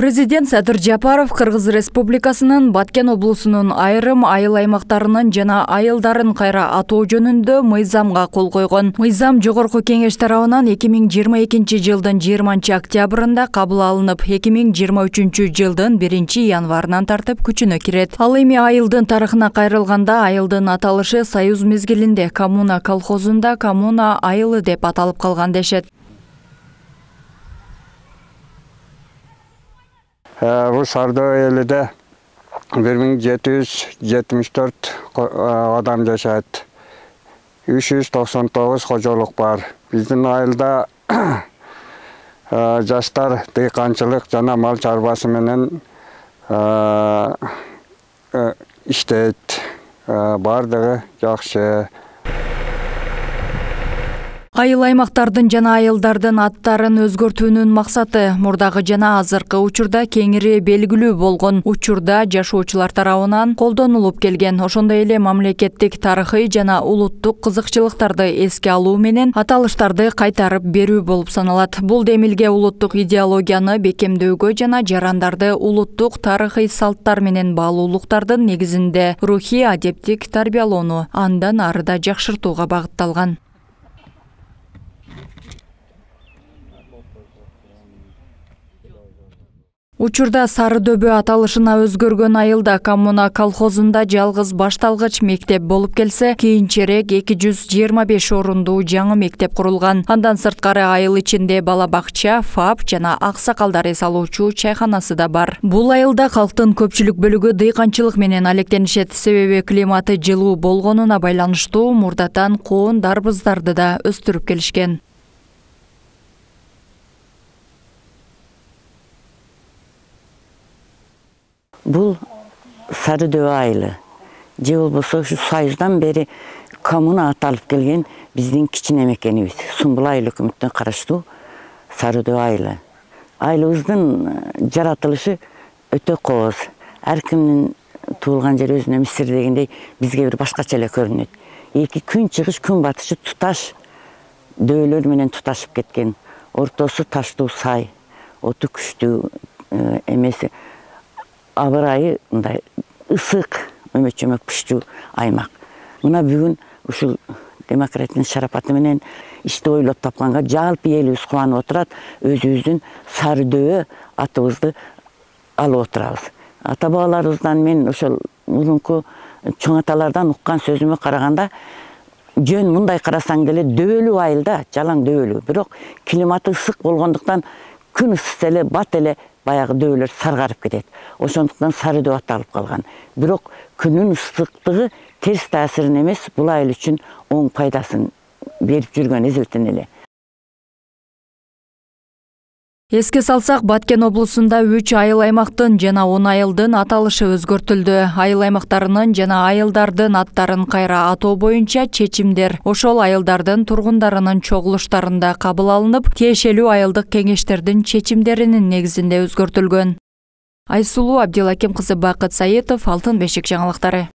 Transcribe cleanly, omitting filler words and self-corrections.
Президент Садыр Жапаров Кыргыз Республикасынын Баткен облусунун айрым айыл аймактарынын жана айылдарын кайра атоо жөнүндө мыйзамга кол койгон. Мыйзам Жогорку Кеңеш тарабынан 2022 жылдын 20 октябрында кабыл алынып, 2023 жылдын 1 январынан тартып күчүнө кирет. Ал эми айылдын тарыхына кайрылганда айылдын аталышы Союз мезгилинде коммуна колхозунда коммуна айылы деп аталып калган дешет. Bu Sarıdağ elinde 1774 adam yaşaydı. 399 hocalık var. Bizim ayılda yaşlar dıykançılık, cana mal çarpası menen işteydi. Bardığı жақсы. Айыл аймактардын жана айылдардын аттарын өзгөртүүнүн максаты мурдагы жана азыркы учурда кеңири белгилүү болгон учурда жашоочулар тарабынан колдонулуп келген. Ошондой эле мамлекеттик тарыхый жана улуттук кызыкчылыктарды эске алуу менен аталыштарды кайтарып берүү болуп саналат. Бул демилге улуттук идеологияны бекемдөөгө жана жарандарды улуттук тарыхый салттар менен баалуулуктардын негизинде рухий адептик тарбиялоону андан арыда жакшыртууга багытталган. Учурда Сарыдөбө аталышына өзгөргөн айылда коммуна колхозунда жалгыз башталгыч мектеп болуп келсе, кийинчерээк 225 орундуу жаңы мектеп курулган. Андан сырткары айыл ичинде бала бакча, ФАП жана аксакалдар эс алуучу чайканасы да бар. Бул айылда калктын көпчүлүк бөлүгү дыйканчылык менен алектенишет. Себеби климаты жылуу болгонуна байланыштуу мурдатан коон дарбыздарды да өстүрүп келишкен. Бул Сарыдөбө айылы. Же болбосо ушу Союздан бери коммуна аталып келген биздин кичине мекенибиз. Сумбул айыл өкмөтүнө караштуу Сарыдөбө айылы. Айылыбыздын жаратылышы өтө кооз. Ар кимдин туулган жери өзүнө Мисир дегендей бизге бир башкача эле көрүнөт. Эки күн чыгыш, күн батышы туташ дөөлөр менен туташып кеткен. Ортосу таштуу сай, оту күчтүү эмеси. Абырайы мындай ысык, өмөт-жөмөк пүчтүү аймак. Мына бүгүн ушул демократиянын шарапаты менен ишти ойлоп тапканга жалпы элибиз кубанып отурат. Өзүбүздүн Сарыдөбө атыбызды алып отурабыз. Ата бабаларыбыздан мен ошол мурунку чоң аталардан уккан сөзүмө караганда жөн мындай карасаң деле дөөлүү айылда, жалаң дөөлүү. Бирок климаты ысык болгондуктан күн ысыса эле бат эле баягы дөөлөр саргарып кетет. Ошондуктан Сарыдөбө аталып калган. Бирок күнүн ысыктыгы терс таасирин эмес, бул айыл үчүн оң пайдасын берип жүргөн эзелтен эле. Эске салсак, Баткен облусунда 3 айыл аймактын жана 10 айылдын аталышы өзгөртүлдү. Айыл аймактарынын жана айылдардын аттарын кайра атоо боюнча чечимдер ошол айылдардын тургундарынын чогулуштарында кабыл алынып, тиешелүү айылдык кеңештердин чечимдеринин негизинде өзгөртүлгөн. Айсулуу Абдилаким кызы, Бакыт Саетов, Алтын бешик жаңылыктары.